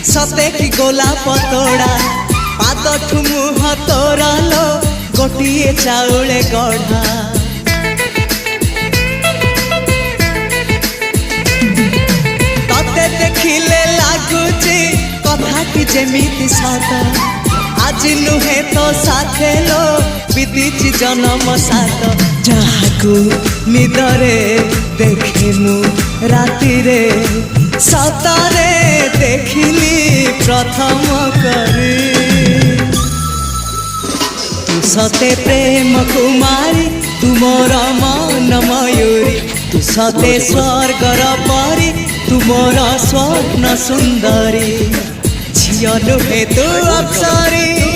सते कि गोलाप तोड़ा पाद मुह तोरा लो गोटिए चाउले गढ़ा तते देखिले लागुची कथाटी जेमिति सत आज नुहे तो साथे लो बीतीची जन्म सात जहाकू निदरे देखे मु राति रे सतरे देखिली प्रथम करी तू सते प्रेम कुमारी तू मोर मन मयूरी तू सते स्वर्गर परी तू मोर स्वप्न सुंदरी झियो नुहे तू अप्सरी।